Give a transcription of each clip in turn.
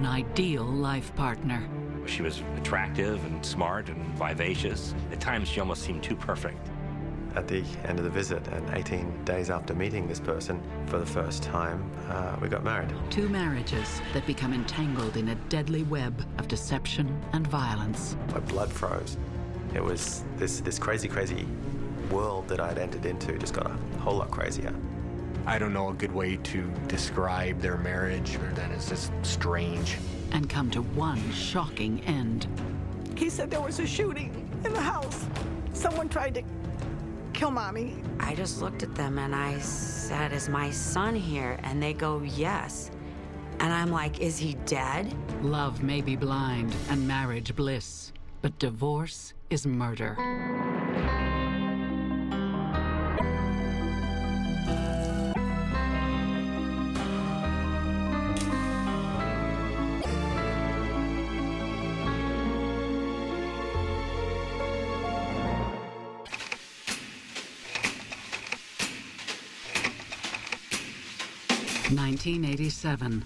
an ideal life partner. She was attractive and smart and vivacious. At times, she almost seemed too perfect. At the end of the visit, and 18 days after meeting this person for the first time, we got married. 2 marriages that become entangled in a deadly web of deception and violence. My blood froze. It was this crazy, crazy world that I'd entered into just got a whole lot crazier. I don't know a good way to describe their marriage other than it's just strange. And come to one shocking end. He said there was a shooting in the house. Someone tried to kill Mommy. I just looked at them and I said, "Is my son here?" And they go, "Yes." And I'm like, "Is he dead?" Love may be blind and marriage bliss, but divorce is murder. (1987).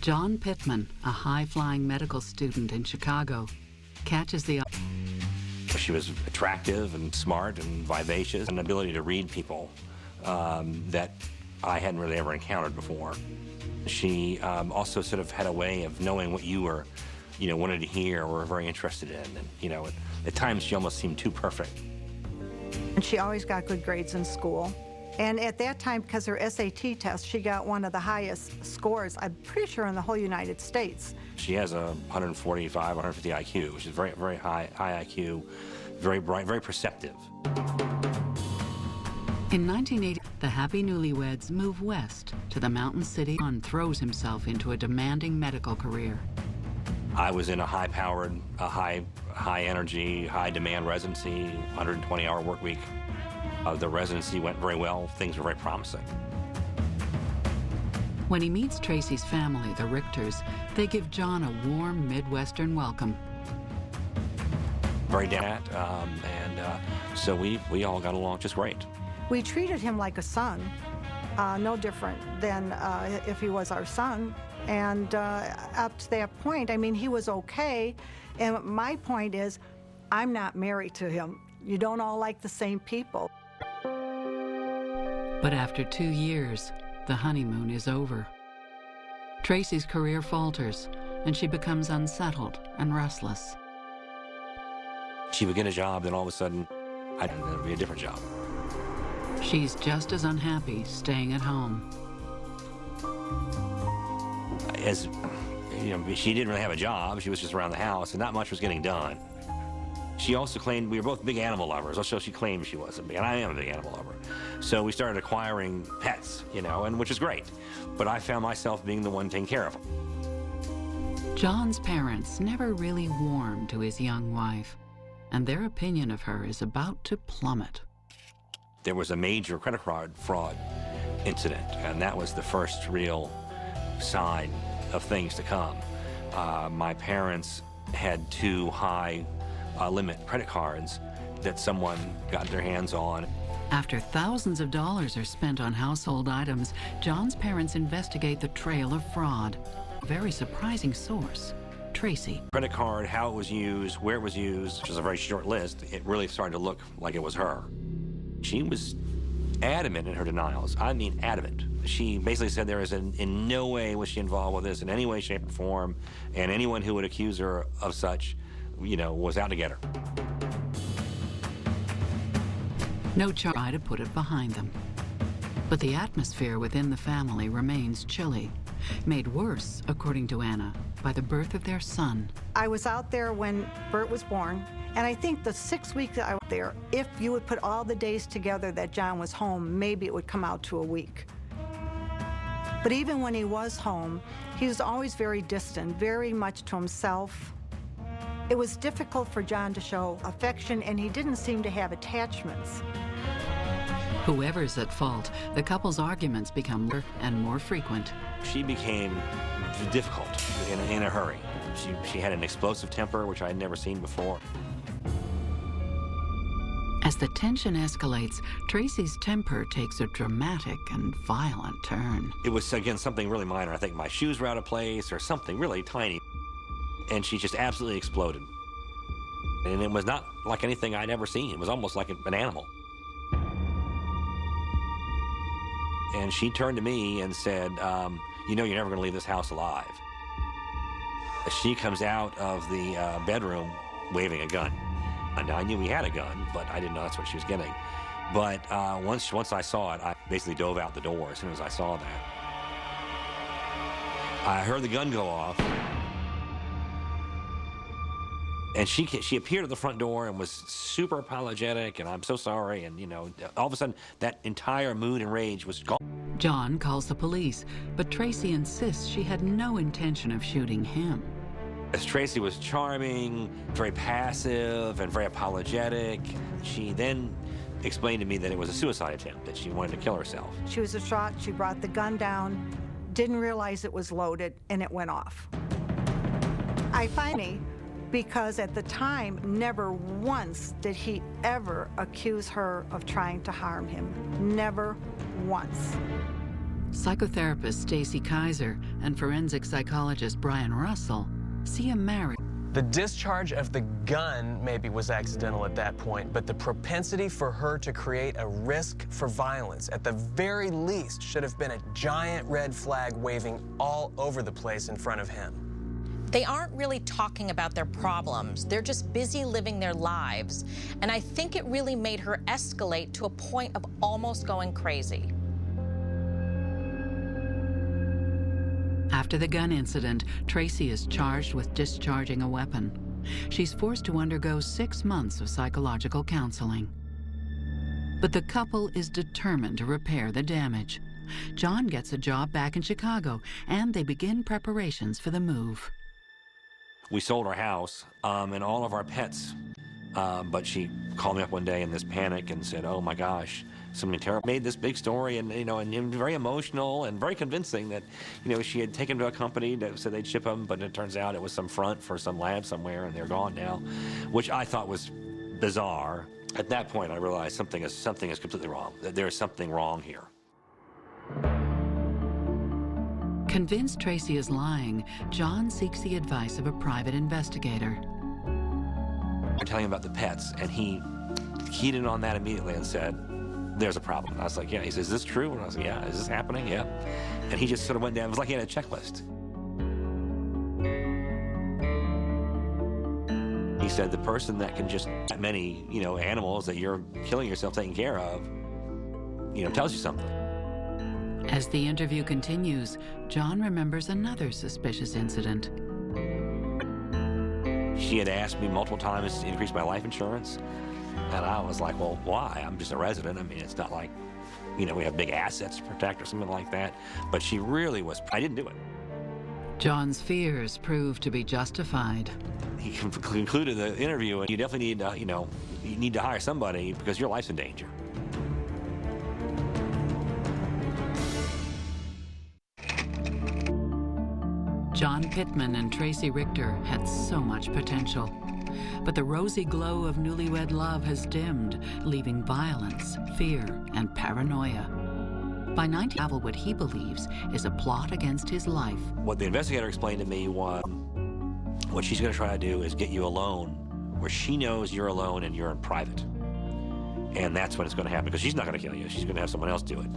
John Pitman, a high-flying medical student in Chicago, catches the... She was attractive and smart and vivacious, an ability to read people that I hadn't really ever encountered before. She also sort of had a way of knowing what you were, wanted to hear or were very interested in. And, at times she almost seemed too perfect. And she always got good grades in school. And at that time, because her SAT test, she got one of the highest scores, I'm pretty sure, in the whole United States. She has a 145, 150 IQ, which is very, very high IQ, very bright, very perceptive. In 1980, the happy newlyweds move west to the mountain city. John throws himself into a demanding medical career. I was in a high-powered, high energy, high-demand residency, 120-hour work week. The residency went very well. Things were very promising. When he meets Tracey's family, the Richters, they give John a warm Midwestern welcome. Very down, so we all got along just great. We treated him like a son, no different than if he was our son. And up to that point, I mean, he was okay. And my point is, I'm not married to him. You don't all like the same people. But after 2 years, the honeymoon is over. Tracey's career falters, and she becomes unsettled and restless. She would get a job, then all of a sudden, it would be a different job. She's just as unhappy staying at home. As she didn't really have a job. She was just around the house, and not much was getting done. She also claimed we were both big animal lovers. Also, she claimed she was, and I am a big animal lover. So we started acquiring pets, and which is great. But I found myself being the one taking care of them. John's parents never really warmed to his young wife, and their opinion of her is about to plummet. There was a major credit card fraud incident, and that was the first real sign of things to come. My parents had 2 high limit credit cards that someone got their hands on. After thousands of dollars are spent on household items, John's parents investigate the trail of fraud. A very surprising source, Tracey. Credit card, how it was used, where it was used, which was a very short list. It really started to look like it was her. She was adamant in her denials. I mean adamant. She basically said there is in no way was she involved with this in any way, shape, or form, and anyone who would accuse her of such, was out to get her. No try to put it behind them. But the atmosphere within the family remains chilly, made worse, according to Anna, by the birth of their son. I was out there when Bert was born, and I think the 6 weeks I was there, if you would put all the days together that John was home, maybe it would come out to a week. But even when he was home, he was always very distant, very much to himself. It was difficult for John to show affection, and he didn't seem to have attachments. Whoever's at fault, the couple's arguments become more and more frequent. She became difficult in a hurry. She had an explosive temper, which I had never seen before. As As the tension escalates, Tracey's temper takes a dramatic and violent turn. It was, again, something really minor. I think my shoes were out of place or something really tiny. And she just absolutely exploded. And it was not like anything I'd ever seen. It was almost like an animal. And she turned to me and said, you know you're never going to leave this house alive. She comes out of the bedroom waving a gun. Now, I knew he had a gun, but I didn't know that's what she was getting. But once I saw it, I basically dove out the door as soon as I saw that. I heard the gun go off. And she appeared at the front door and was super apologetic, and I'm so sorry. And, you know, all of a sudden, that entire mood and rage was gone. John calls the police, but Tracey insists she had no intention of shooting him. As Tracey was charming, very passive, and very apologetic, she then explained to me that it was a suicide attempt, that she wanted to kill herself. She was distraught. She brought the gun down, didn't realize it was loaded, and it went off. I finally, because at the time, never once did he ever accuse her of trying to harm him. Never once. Psychotherapist Stacy Kaiser and forensic psychologist Brian Russell see a marriage. The discharge of the gun maybe was accidental at that point, but the propensity for her to create a risk for violence, at the very least, should have been a giant red flag waving all over the place in front of him. They aren't really talking about their problems. They're just busy living their lives. And I think it really made her escalate to a point of almost going crazy. After the gun incident, Tracey is charged with discharging a weapon. She's forced to undergo 6 months of psychological counseling. But the couple is determined to repair the damage. John gets a job back in Chicago, and they begin preparations for the move. We sold our house and all of our pets, but she called me up one day in this panic and said, oh my gosh, something terrible. Made this big story and, you know, and very emotional and very convincing that, you know, she had taken them to a company that said they'd ship them, but it turns out it was some front for some lab somewhere and they're gone now, which I thought was bizarre. At that point, I realized something is completely wrong, that there is something wrong here. Convinced Tracey is lying, John seeks the advice of a private investigator. I tell him about the pets, and he keyed in on that immediately and said, there's a problem. I was like, yeah. He says, is this true? And I was like, yeah. Is this happening? Yeah. And he just sort of went down. It was like he had a checklist. He said, the person that can just, that many, you know, animals that you're killing yourself taking care of, you know, tells you something. As the interview continues, John remembers another suspicious incident. She had asked me multiple times to increase my life insurance. And I was like, well, why? I'm just a resident. I mean, it's not like, you know, we have big assets to protect or something like that. But she really was, I didn't do it. John's fears proved to be justified. He concluded the interview, and you definitely need to, you know, you need to hire somebody because your life's in danger. John Pitman and Tracey Richter had so much potential. But the rosy glow of newlywed love has dimmed, leaving violence, fear, and paranoia. By 19, travel what he believes is a plot against his life. What the investigator explained to me was what she's going to try to do is get you alone where she knows you're alone and you're in private. And that's when it's going to happen, because she's not going to kill you. She's going to have someone else do it.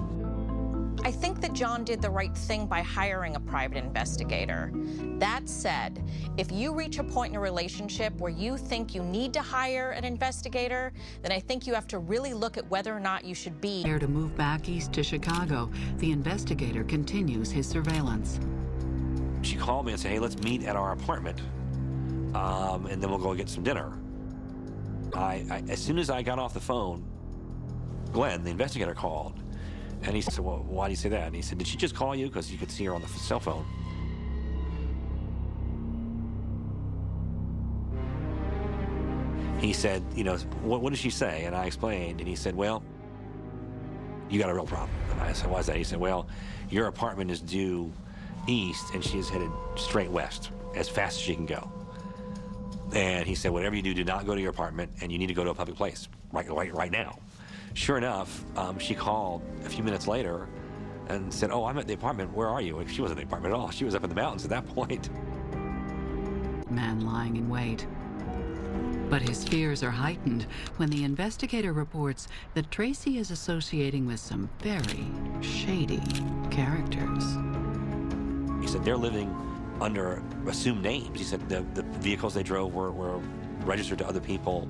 I think that John did the right thing by hiring a private investigator. That said, if you reach a point in a relationship where you think you need to hire an investigator, then I think you have to really look at whether or not you should be. There to move back east to Chicago, the investigator continues his surveillance. She called me and said, hey, let's meet at our apartment, and then we'll go get some dinner. As soon as I got off the phone, Glenn, the investigator, called. And he said, well, why do you say that? And he said, did she just call you? Because you could see her on the cell phone. He said, you know, what did she say? And I explained, and he said, well, you got a real problem. And I said, why is that? He said, well, your apartment is due east, and she is headed straight west as fast as she can go. And he said, whatever you do not go to your apartment, and you need to go to a public place. right now. Sure enough, she called a few minutes later and said, "Oh, I'm at the apartment. Where are you?" She wasn't at the apartment at all. She was up in the mountains at that point. Man lying in wait. But his fears are heightened when the investigator reports that Tracey is associating with some very shady characters. He said they're living under assumed names. He said the vehicles they drove were registered to other people.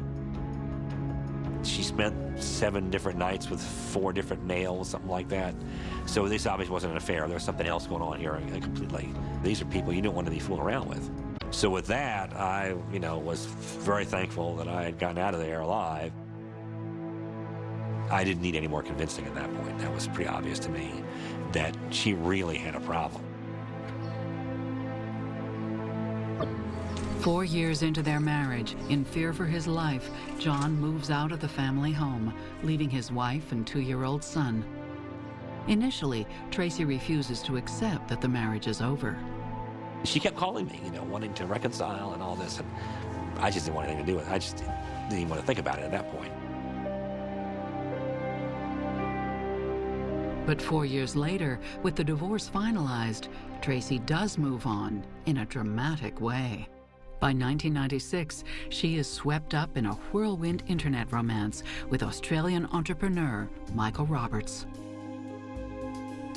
She spent 7 different nights with 4 different males, something like that. So this obviously wasn't an affair. There was something else going on here completely. These are people you don't want to be fooling around with. So with that, I, was very thankful that I had gotten out of there alive. I didn't need any more convincing at that point. That was pretty obvious to me that she really had a problem. 4 years into their marriage, in fear for his life, John moves out of the family home, leaving his wife and 2-year-old son. Initially, Tracey refuses to accept that the marriage is over. She kept calling me, wanting to reconcile and all this, and I just didn't want anything to do with it. I just didn't even want to think about it at that point. But 4 years later, with the divorce finalized, Tracey does move on in a dramatic way. By 1996, she is swept up in a whirlwind internet romance with Australian entrepreneur Michael Roberts.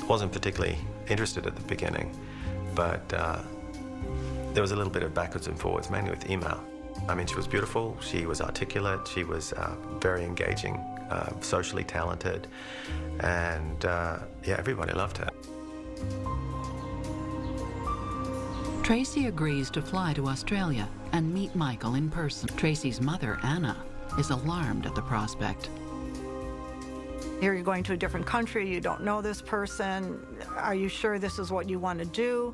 Wasn't particularly interested at the beginning, but there was a little bit of backwards and forwards, mainly with email. I mean, she was beautiful, she was articulate, she was very engaging, socially talented, and everybody loved her. Tracey agrees to fly to Australia and meet Michael in person. Tracey's mother, Anna, is alarmed at the prospect. Here you're going to a different country, you don't know this person, are you sure this is what you want to do?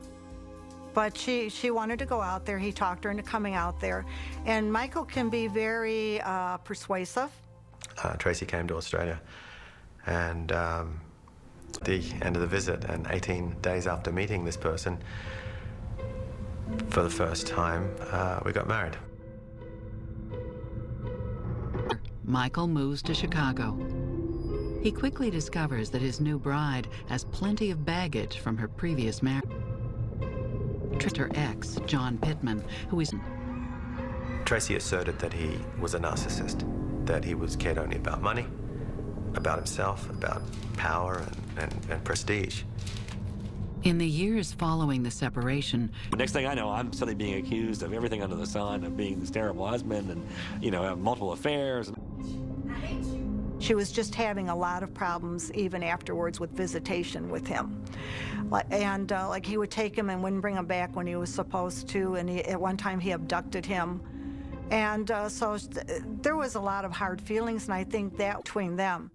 But she wanted to go out there. He talked her into coming out there. And Michael can be very persuasive. Tracey came to Australia, and at the end of the visit, and 18 days after meeting this person, for the first time, we got married. Michael moves to Chicago. He quickly discovers that his new bride has plenty of baggage from her previous marriage. Her ex, John Pitman, who is... Tracey asserted that he was a narcissist, that he was cared only about money, about himself, about power and prestige. In the years following the separation... The next thing I know, I'm suddenly being accused of everything under the sun, of being this terrible husband and, have multiple affairs. She was just having a lot of problems even afterwards with visitation with him. And he would take him and wouldn't bring him back when he was supposed to, and at one time he abducted him. And so there was a lot of hard feelings, and I think that between them.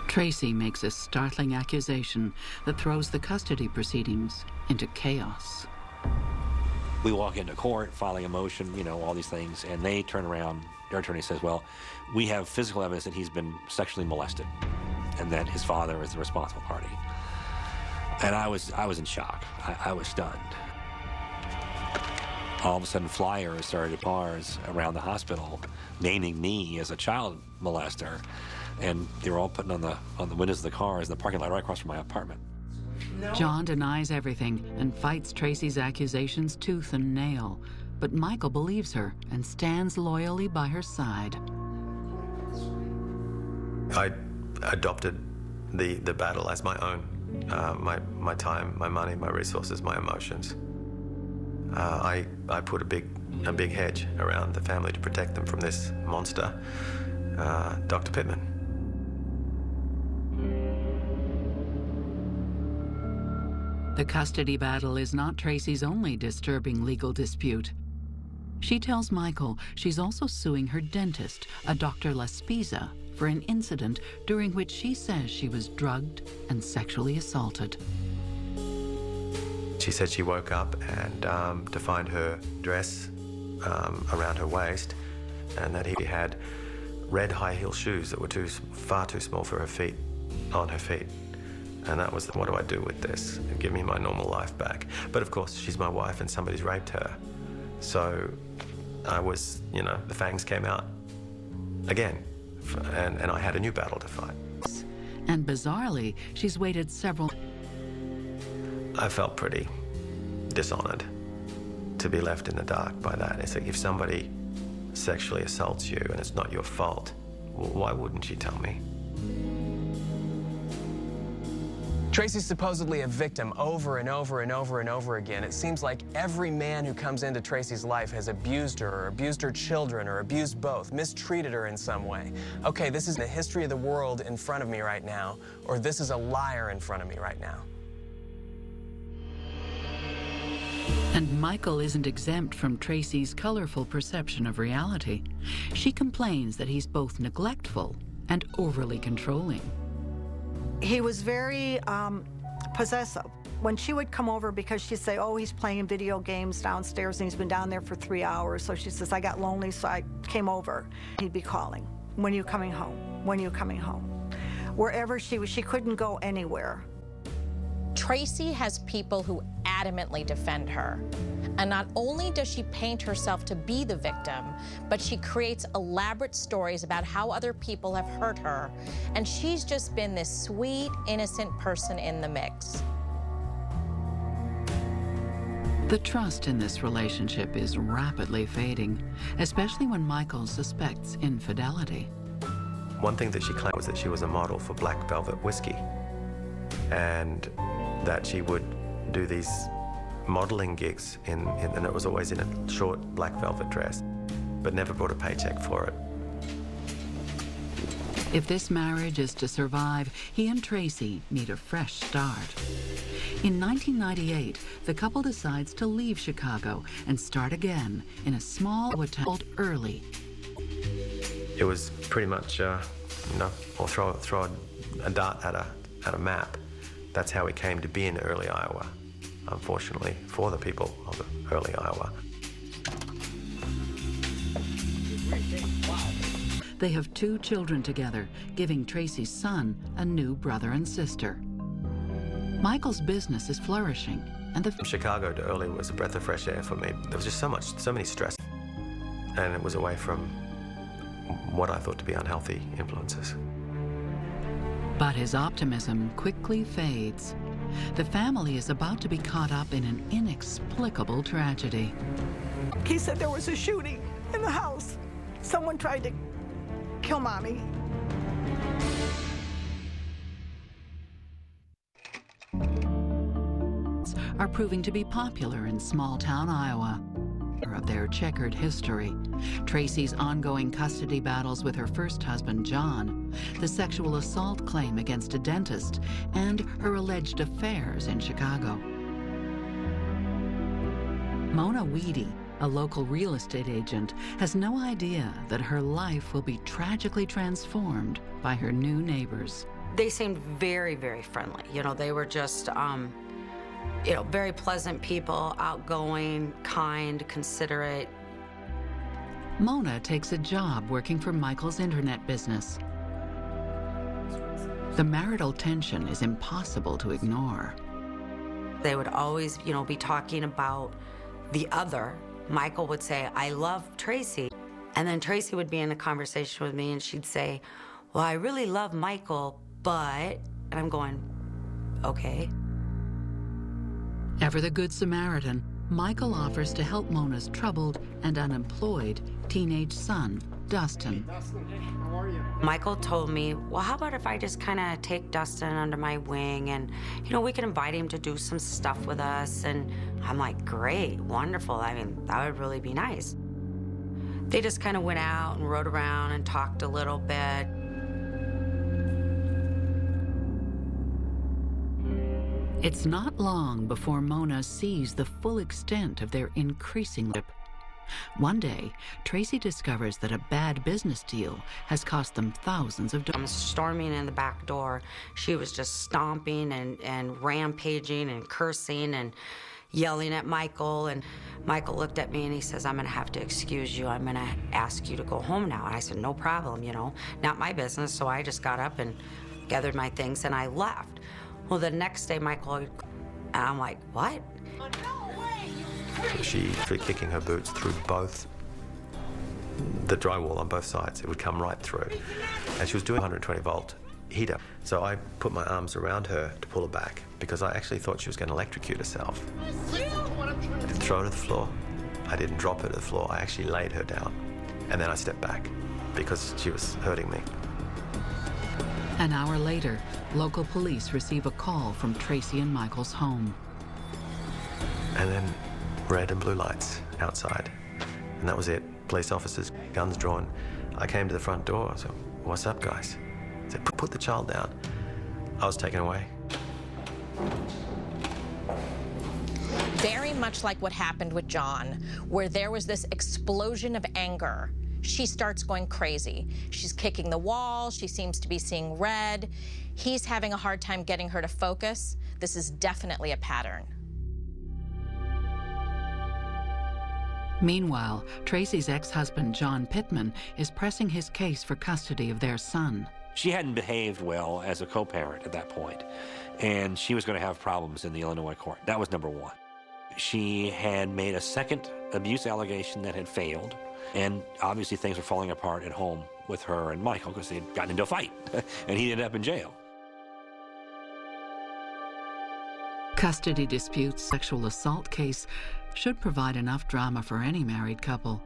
Tracey makes a startling accusation that throws the custody proceedings into chaos. We walk into court, filing a motion, all these things, and they turn around. Their attorney says, well, we have physical evidence that he's been sexually molested and that his father is the responsible party. And I was in shock. I was stunned. All of a sudden, flyers started at bars around the hospital naming me as a child molester, and they were all putting on the windows of the cars in the parking lot right across from my apartment. John denies everything and fights Tracey's accusations tooth and nail. But Michael believes her and stands loyally by her side. I adopted the battle as my own. My time, my money, my resources, my emotions. I put a big hedge around the family to protect them from this monster, Dr. Pitman. The custody battle is not Tracey's only disturbing legal dispute. She tells Michael she's also suing her dentist, a Dr. Laspiza, for an incident during which she says she was drugged and sexually assaulted. She said she woke up and to find her dress around her waist, and that he had red high-heel shoes that were far too small for her feet, on her feet. And that was, what do I do with this? Give me my normal life back. But of course, she's my wife and somebody's raped her. So I was, the fangs came out. again, and I had a new battle to fight. And bizarrely, she's waited several... I felt pretty dishonored to be left in the dark by that. It's like if somebody sexually assaults you and it's not your fault, well, why wouldn't you tell me? Tracey's supposedly a victim over and over and over and over again. It seems like every man who comes into Tracey's life has abused her, or abused her children, or abused both, mistreated her in some way. Okay, this is the history of the world in front of me right now, or this is a liar in front of me right now. And Michael isn't exempt from Tracey's colorful perception of reality. She complains that he's both neglectful and overly controlling. He was very possessive. When she would come over, because she'd say, oh, he's playing video games downstairs and he's been down there for 3 hours. So she says, I got lonely, so I came over. He'd be calling, when are you coming home? When are you coming home? Wherever she was, she couldn't go anywhere. Tracey has people who adamantly defend her. And not only does she paint herself to be the victim, but she creates elaborate stories about how other people have hurt her. And she's just been this sweet, innocent person in the mix. The trust in this relationship is rapidly fading, especially when Michael suspects infidelity. One thing that she claimed was that she was a model for Black Velvet whiskey, and that she would do these modeling gigs and it was always in a short black velvet dress, but never brought a paycheck for it. If this marriage is to survive, he and Tracey need a fresh start. In 1998, the couple decides to leave Chicago and start again in a small town called Early. It was pretty much, or throw a dart at a map. That's how we came to be in Early, Iowa, unfortunately, for the people of Early, Iowa. They have 2 children together, giving Tracey's son a new brother and sister. Michael's business is flourishing, and From Chicago to Early was a breath of fresh air for me. There was just so many stress, and it was away from what I thought to be unhealthy influences. But his optimism quickly fades. The family is about to be caught up in an inexplicable tragedy. He said there was a shooting in the house. Someone tried to kill Mommy. Are proving to be popular in small-town Iowa. Of their checkered history, Tracey's ongoing custody battles with her first husband, John, the sexual assault claim against a dentist, and her alleged affairs in Chicago. Mona Weedy, a local real estate agent, has no idea that her life will be tragically transformed by her new neighbors. They seemed very, very friendly. You know, they were just, very pleasant people, outgoing, kind, considerate. Mona takes a job working for Michael's internet business. The marital tension is impossible to ignore. They would always, be talking about the other. Michael would say, I love Tracey. And then Tracey would be in a conversation with me and she'd say, well, I really love Michael, but... And I'm going, okay. Ever the Good Samaritan, Michael offers to help Mona's troubled and unemployed teenage son, Dustin. Michael told me, well, how about if I just kind of take Dustin under my wing and, we can invite him to do some stuff with us. And I'm like, great, wonderful. I mean, that would really be nice. They just kind of went out and rode around and talked a little bit. It's not long before Mona sees the full extent of their increasing relationship. One day, Tracey discovers that a bad business deal has cost them thousands of dollars. I'm storming in the back door. She was just stomping and rampaging and cursing and yelling at Michael. And Michael looked at me and he says, I'm going to have to excuse you. I'm going to ask you to go home now. And I said, no problem, not my business. So I just got up and gathered my things and I left. Well, the next day, Michael, and I'm like, what? She started kicking her boots through both the drywall on both sides. It would come right through. And she was doing a 120-volt heater. So I put my arms around her to pull her back because I actually thought she was going to electrocute herself. I didn't throw her to the floor. I didn't drop her to the floor. I actually laid her down. And then I stepped back because she was hurting me. An hour later, local police receive a call from Tracey and Michael's home. And then red and blue lights outside. And that was it. Police officers, guns drawn. I came to the front door. I said, "What's up, guys?" I said, "Put the child down." I was taken away. Very much like what happened with John, where there was this explosion of anger. She starts going crazy. She's kicking the wall. She seems to be seeing red. He's having a hard time getting her to focus. This is definitely a pattern. Meanwhile, Tracey's ex-husband, John Pitman, is pressing his case for custody of their son. She hadn't behaved well as a co-parent at that point, and she was going to have problems in the Illinois court. That was number one. She had made a second abuse allegation that had failed, and obviously things were falling apart at home with her and Michael because they'd gotten into a fight, and he ended up in jail. Custody disputes, sexual assault case should provide enough drama for any married couple.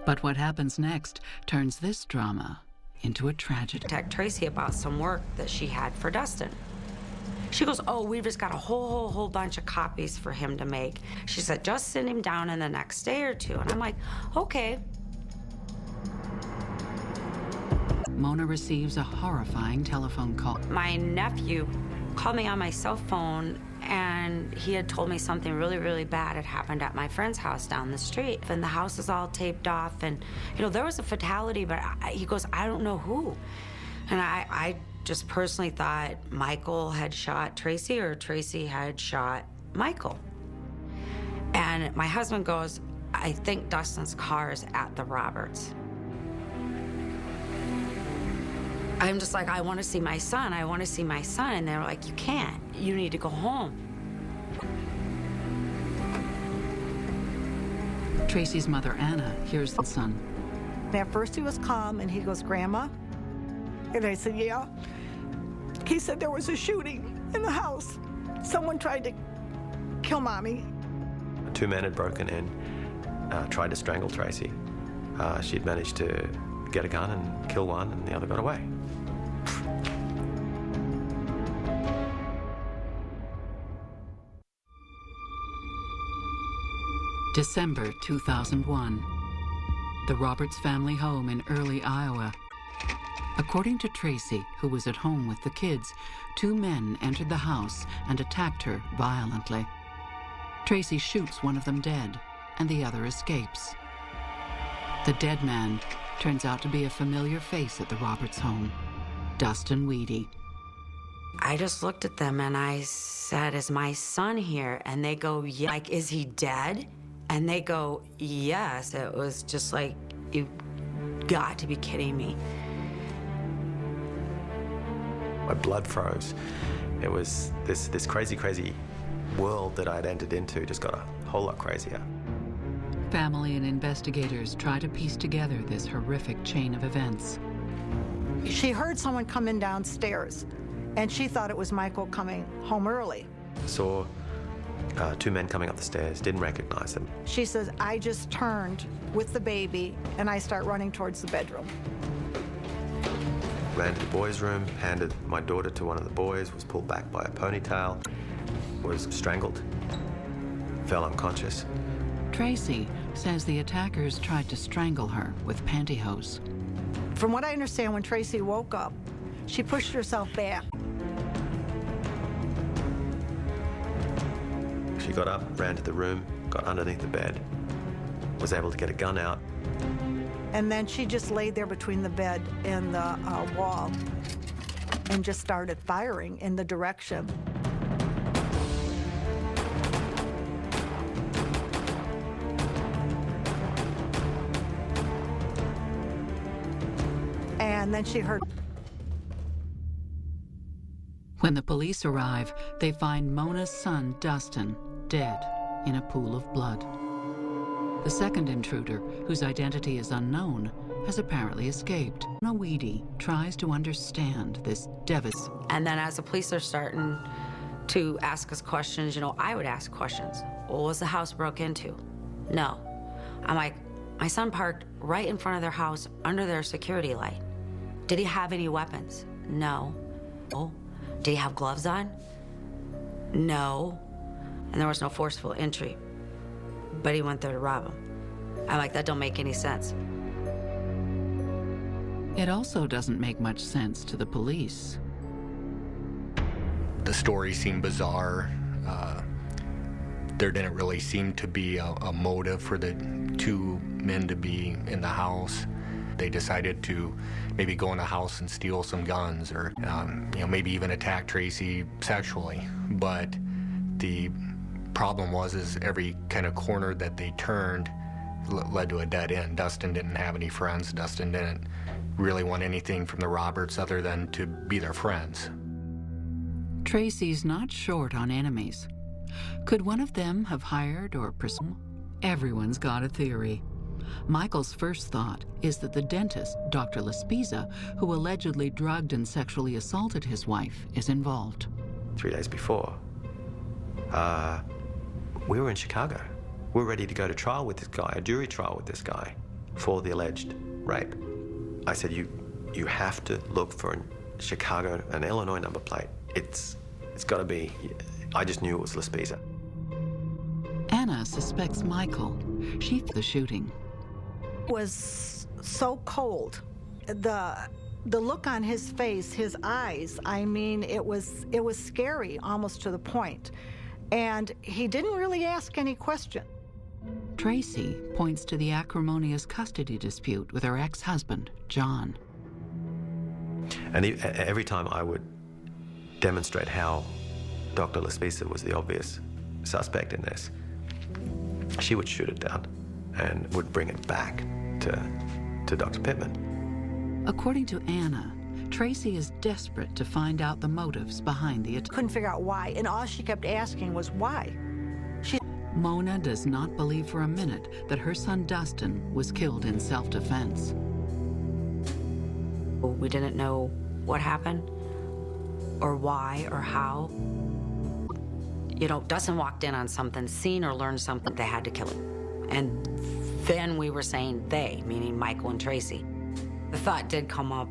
But what happens next turns this drama into a tragedy. Contact Tracey about some work that she had for Dustin. She goes, "Oh, we've just got a whole bunch of copies for him to make." She said, "Just send him down in the next day or two." And I'm like, okay. Mona receives a horrifying telephone call. My nephew called me on my cell phone, and he had told me something really bad had happened at my friend's house down the street. And the house is all taped off, and, you know, there was a fatality, but he goes, "I don't know who." And I just personally thought Michael had shot Tracey or Tracey had shot Michael. And my husband goes, "I think Dustin's car is at the Roberts." I'm just like, "I want to see my son. I want to see my son." And they're like, "You can't. You need to go home." Tracey's mother, Anna, hears the son. At first he was calm, and he goes, "Grandma?" And I said, "Yeah." He said there was a shooting in the house. Someone tried to kill Mommy. 2 men had broken in, tried to strangle Tracey. She'd managed to get a gun and kill one, and the other got away. December 2001. The Roberts family home in Early, Iowa. According to Tracey, who was at home with the kids, 2 men entered the house and attacked her violently. Tracey shoots one of them dead, and the other escapes. The dead man turns out to be a familiar face at the Roberts home, Dustin Weedy. I just looked at them and I said, "Is my son here?" And they go, "Yeah." Like, "Is he dead?" And they go, "Yes." It was just like, "You got to be kidding me." My blood froze. It was this crazy world that I'd entered into just got a whole lot crazier. Family and investigators try to piece together this horrific chain of events. She heard someone coming downstairs, and she thought it was Michael coming home early. Saw 2 men coming up the stairs, didn't recognize them. She says, "I just turned with the baby, and I start running towards the bedroom." Ran to the boys' room, handed my daughter to one of the boys, was pulled back by a ponytail, was strangled, fell unconscious. Tracey says the attackers tried to strangle her with pantyhose. From what I understand, when Tracey woke up, she pushed herself back. She got up, ran to the room, got underneath the bed, was able to get a gun out. And then she just laid there between the bed and the wall and just started firing in the direction. And then she heard. When the police arrive, they find Mona's son, Dustin, dead in a pool of blood. The second intruder, whose identity is unknown, has apparently escaped. Mona Weedy tries to understand this devastating. And then as the police are starting to ask us questions, I would ask questions. Well, was the house broke into? No. I'm like, my son parked right in front of their house under their security light. Did he have any weapons? No. Oh. Did he have gloves on? No. And there was no forceful entry. But he went there to rob him. I'm like, that don't make any sense. It also doesn't make much sense to the police. The story seemed bizarre. There didn't really seem to be a motive for the two men to be in the house. They decided to maybe go in the house and steal some guns, or maybe even attack Tracey sexually. But the problem is every kind of corner that they turned led to a dead end. Dustin didn't have any friends. Dustin didn't really want anything from the Roberts other than to be their friends. Tracey's not short on enemies. Could one of them have hired or pursued? Everyone's got a theory. Michael's first thought is that the dentist, Dr. Laspiza, who allegedly drugged and sexually assaulted his wife, is involved. 3 days before, we were in Chicago. We were ready to go to trial with this guy, a jury trial with this guy, for the alleged rape. I said, you have to look for an Illinois number plate. It's got to be. I just knew it was Laspiza. Anna suspects Michael. She the shooting. It was so cold. The look on his face, his eyes, I mean, it was scary almost to the point. And he didn't really ask any question. Tracey points to the acrimonious custody dispute with her ex-husband, John. And every time I would demonstrate how Dr. Laspiza was the obvious suspect in this, she would shoot it down and would bring it back to Dr. Pitman. According to Anna, Tracey is desperate to find out the motives behind the attack. Couldn't figure out why, and all she kept asking was why. Mona does not believe for a minute that her son Dustin was killed in self-defense. We didn't know what happened, or why, or how. Dustin walked in on something, seen or learned something, they had to kill him. And then we were saying they, meaning Michael and Tracey. The thought did come up,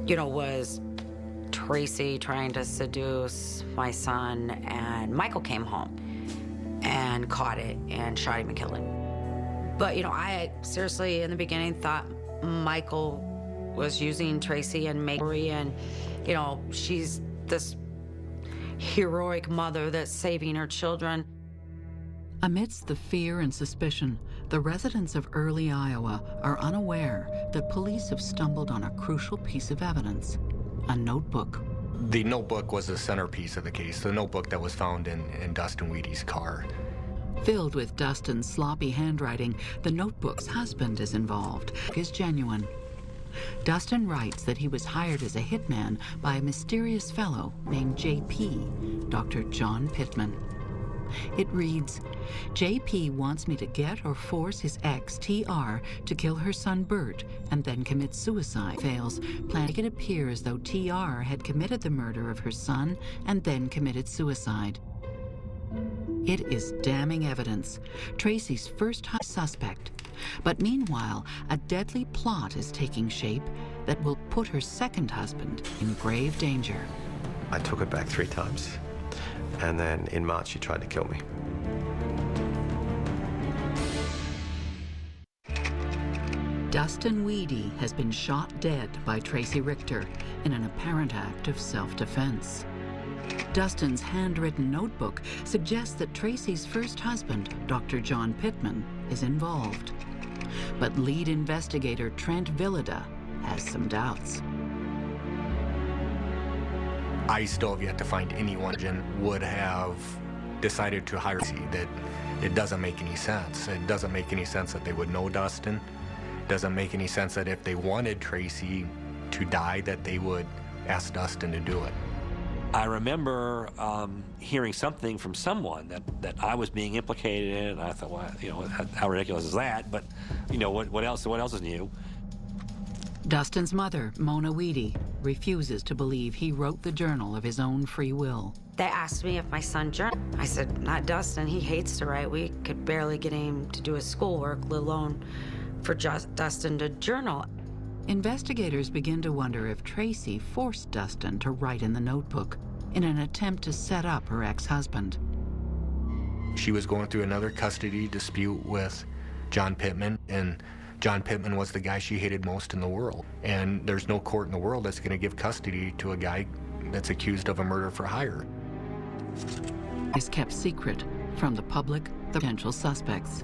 was Tracey trying to seduce my son, and Michael came home and caught it and shot him and killed him. But, I seriously, in the beginning, thought Michael was using Tracey and Marie, and, she's this heroic mother that's saving her children. Amidst the fear and suspicion, the residents of Early, Iowa are unaware that police have stumbled on a crucial piece of evidence, a notebook. The notebook was the centerpiece of the case, the notebook that was found in Dustin Weedy's car. Filled with Dustin's sloppy handwriting, the notebook's husband is involved. Is genuine. Dustin writes that he was hired as a hitman by a mysterious fellow named JP, Dr. John Pitman. It reads, JP wants me to get or force his ex, TR, to kill her son Bert and then commit suicide. Fails, planning it appear as though TR had committed the murder of her son and then committed suicide. It is damning evidence, Tracey's first suspect. But meanwhile, a deadly plot is taking shape that will put her second husband in grave danger. I took her back 3 times, and then in March she tried to kill me. Dustin Weedy has been shot dead by Tracey Richter in an apparent act of self-defense. Dustin's handwritten notebook suggests that Tracey's first husband, Dr. John Pitman, is involved. But lead investigator Trent Villada has some doubts. I still have yet to find anyone who would have decided to hire Tracey. That it doesn't make any sense. It doesn't make any sense that they would know Dustin. It doesn't make any sense that if they wanted Tracey to die, that they would ask Dustin to do it. I remember hearing something from someone that I was being implicated in, and I thought, well, you know, how ridiculous is that? But, you know, what else is new? Dustin's mother, Mona Weedy, refuses to believe he wrote the journal of his own free will. They asked me if my son journaled. I said, not Dustin, he hates to write. We could barely get him to do his schoolwork, let alone for Dustin to journal. Investigators begin to wonder if Tracey forced Dustin to write in the notebook in an attempt to set up her ex-husband. She was going through another custody dispute with John Pitman, and John Pitman was the guy she hated most in the world. And there's no court in the world that's going to give custody to a guy that's accused of a murder for hire. Is kept secret from the public, the potential suspects.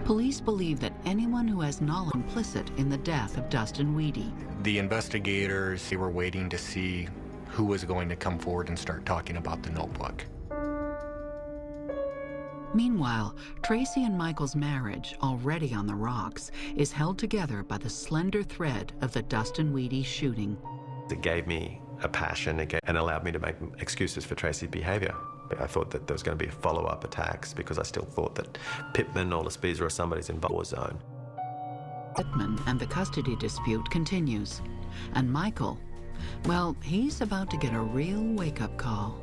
Police believe that anyone who has knowledge implicit in the death of Dustin Weedy. The investigators, they were waiting to see who was going to come forward and start talking about the notebook. Meanwhile, Tracey and Michael's marriage, already on the rocks, is held together by the slender thread of the Dustin Weedy shooting. It gave me a passion and allowed me to make excuses for Tracey's behavior. I thought that there was going to be follow-up attacks because I still thought that Pitman or Lespiza or somebody's in war zone. Pitman and the custody dispute continues. And Michael, well, he's about to get a real wake-up call.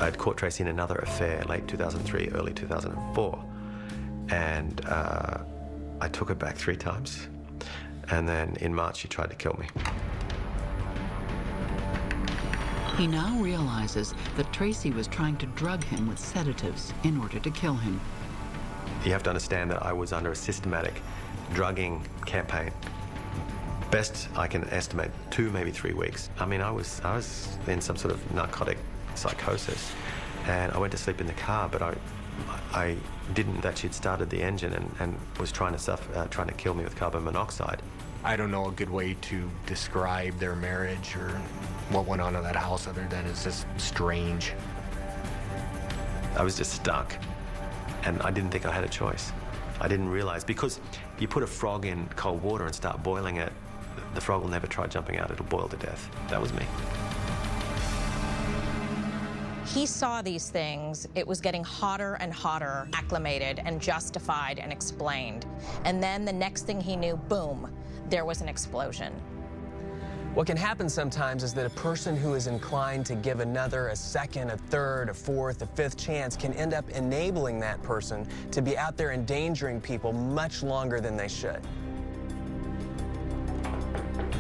I'd caught Tracey in another affair, late 2003, early 2004. And I took her back 3 times. And then in March, she tried to kill me. He now realizes that Tracey was trying to drug him with sedatives in order to kill him. You have to understand that I was under a systematic drugging campaign. Best I can estimate 2, maybe 3 weeks. I mean, I was in some sort of narcotic psychosis, and I went to sleep in the car, but I didn't that she'd started the engine and was trying to kill me with carbon monoxide. I don't know a good way to describe their marriage or what went on in that house other than it's just strange. I was just stuck, and I didn't think I had a choice. I didn't realize, because you put a frog in cold water and start boiling it, the frog will never try jumping out, it'll boil to death. That was me. He saw these things. It was getting hotter and hotter, acclimated and justified and explained. And then the next thing he knew, boom, there was an explosion. What can happen sometimes is that a person who is inclined to give another a second, a third, a fourth, a fifth chance can end up enabling that person to be out there endangering people much longer than they should.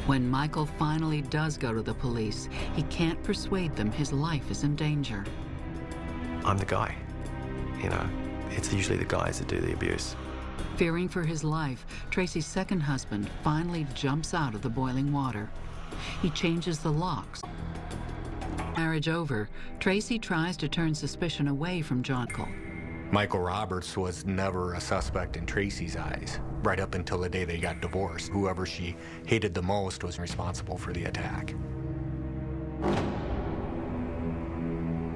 When Michael finally does go to the police, he can't persuade them his life is in danger. I'm the guy, you know. It's usually the guys that do the abuse. Fearing for his life, Tracey's second husband finally jumps out of the boiling water. He changes the locks. Marriage over, Tracey tries to turn suspicion away from John. Michael Roberts was never a suspect in Tracey's eyes, right up until the day they got divorced. Whoever she hated the most was responsible for the attack.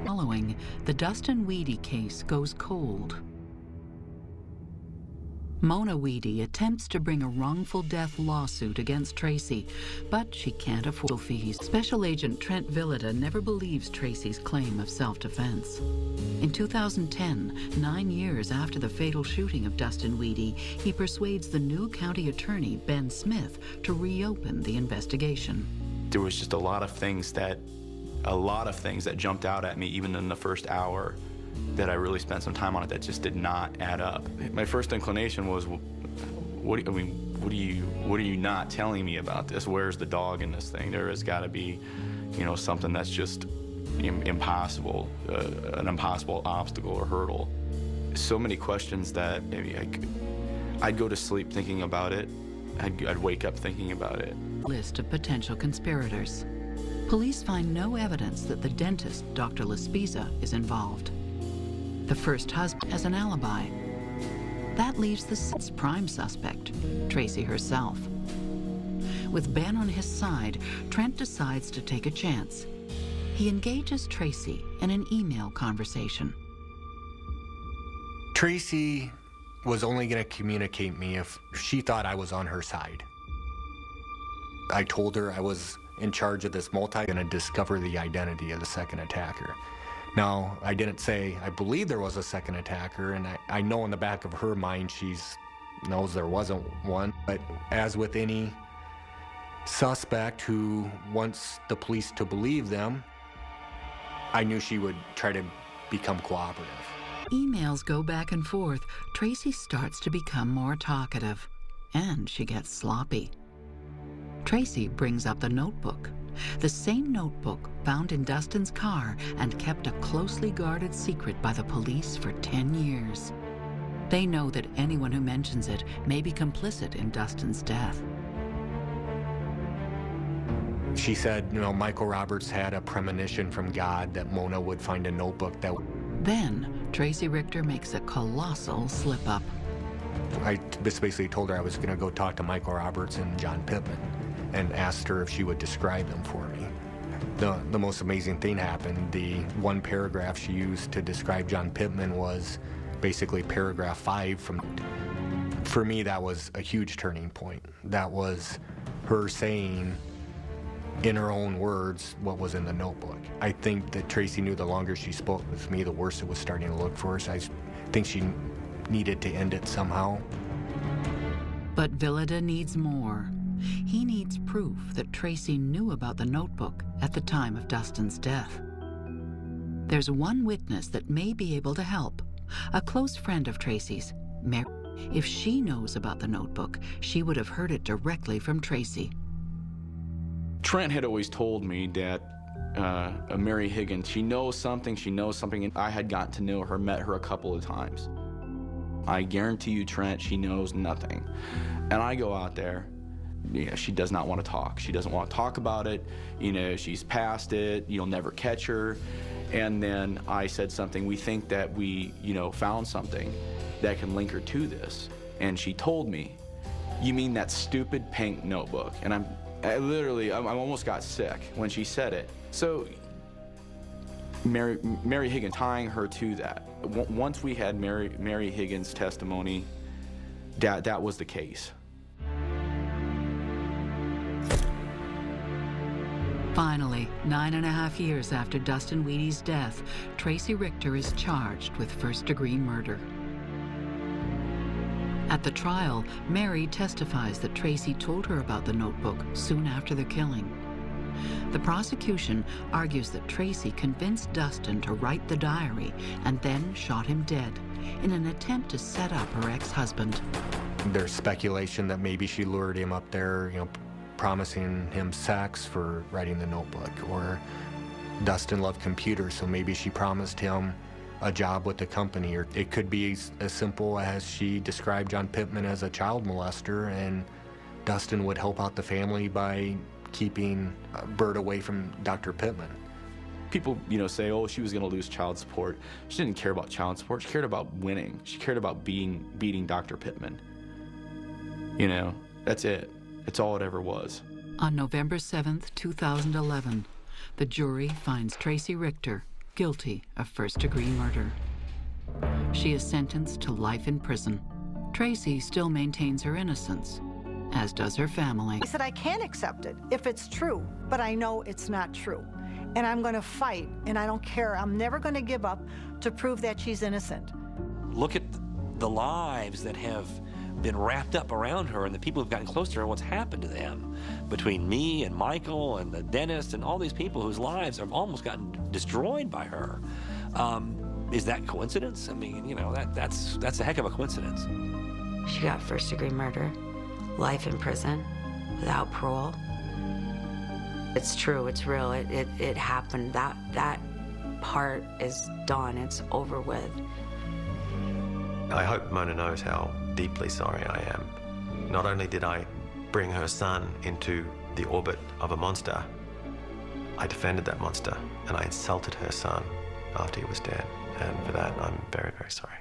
Following, the Dustin Weedy case goes cold. Mona Weedy attempts to bring a wrongful death lawsuit against Tracey, but she can't afford fees. Special Agent Trent Villida never believes Tracey's claim of self-defense. In 2010, 9 years after the fatal shooting of Dustin Weedy, he persuades the new county attorney, Ben Smith, to reopen the investigation. There was just a lot of things that jumped out at me, even in the first hour, that I really spent some time on it that just did not add up. My first inclination was, what are you not telling me about this? Where's the dog in this thing? There has got to be, something that's just impossible, an impossible obstacle or hurdle. So many questions that maybe I'd go to sleep thinking about it. I'd wake up thinking about it. List of potential conspirators. Police find no evidence that the dentist, Dr. Lespiza, is involved. The first husband has an alibi. That leaves the prime suspect, Tracey herself. With Ben on his side, Trent decides to take a chance. He engages Tracey in an email conversation. Tracey was only going to communicate me if she thought I was on her side. I told her I was in charge of this going to discover the identity of the second attacker. Now, I didn't say I believe there was a second attacker, and I know in the back of her mind she knows there wasn't one. But as with any suspect who wants the police to believe them, I knew she would try to become cooperative. Emails go back and forth. Tracey starts to become more talkative, and she gets sloppy. Tracey brings up the notebook, the same notebook found in Dustin's car and kept a closely guarded secret by the police for 10 years. They know that anyone who mentions it may be complicit in Dustin's death. She said, Michael Roberts had a premonition from God that Mona would find a notebook that... Then, Tracey Richter makes a colossal slip-up. I just basically told her I was going to go talk to Michael Roberts and John Pitman and asked her if she would describe them for me. The most amazing thing happened. The one paragraph she used to describe John Pitman was basically paragraph 5 from... For me, that was a huge turning point. That was her saying, in her own words, what was in the notebook. I think that Tracey knew the longer she spoke with me, the worse it was starting to look for her. So I think she needed to end it somehow. But Villada needs more. He needs proof that Tracey knew about the notebook at the time of Dustin's death. There's one witness that may be able to help, a close friend of Tracey's, Mary. If she knows about the notebook, she would have heard it directly from Tracey. Trent had always told me that Mary Higgins, she knows something, and I had gotten to know her, met her a couple of times. I guarantee you, Trent, she knows nothing. And I go out there, she does not want to talk. She doesn't want to talk about it. She's past it. You'll never catch her. And then I said something, we think that we, found something that can link her to this. And she told me, you mean that stupid pink notebook? And I almost got sick when she said it. So Mary Higgins, tying her to that. Once we had Mary Higgins' testimony, that was the case. Finally, 9.5 years after Dustin Wheaty's death, Tracey Richter is charged with first-degree murder. At the trial, Mary testifies that Tracey told her about the notebook soon after the killing. The prosecution argues that Tracey convinced Dustin to write the diary and then shot him dead in an attempt to set up her ex-husband. There's speculation that maybe she lured him up there, promising him sex for writing the notebook, or Dustin loved computers, so maybe she promised him a job with the company, or it could be as simple as she described John Pitman as a child molester, and Dustin would help out the family by keeping Bert away from Dr. Pitman. People, say, oh, she was going to lose child support. She didn't care about child support. She cared about winning. She cared about beating Dr. Pitman. That's it. It's all it ever was. On November 7th, 2011, the jury finds Tracey Richter guilty of first-degree murder. She is sentenced to life in prison. Tracey still maintains her innocence, as does her family. I said, I can't accept it if it's true, but I know it's not true. And I'm going to fight, and I don't care. I'm never going to give up to prove that she's innocent. Look at the lives that have been wrapped up around her and the people who've gotten close to her, what's happened to them. Between me and Michael and the dentist and all these people whose lives have almost gotten destroyed by her. Is that coincidence? I mean, that's a heck of a coincidence. She got first-degree murder, life in prison, without parole. It's true, it's real, it happened. That part is done, it's over with. I hope Mona knows how deeply sorry I am. Not only did I bring her son into the orbit of a monster, I defended that monster and I insulted her son after he was dead. And for that, I'm very, very sorry.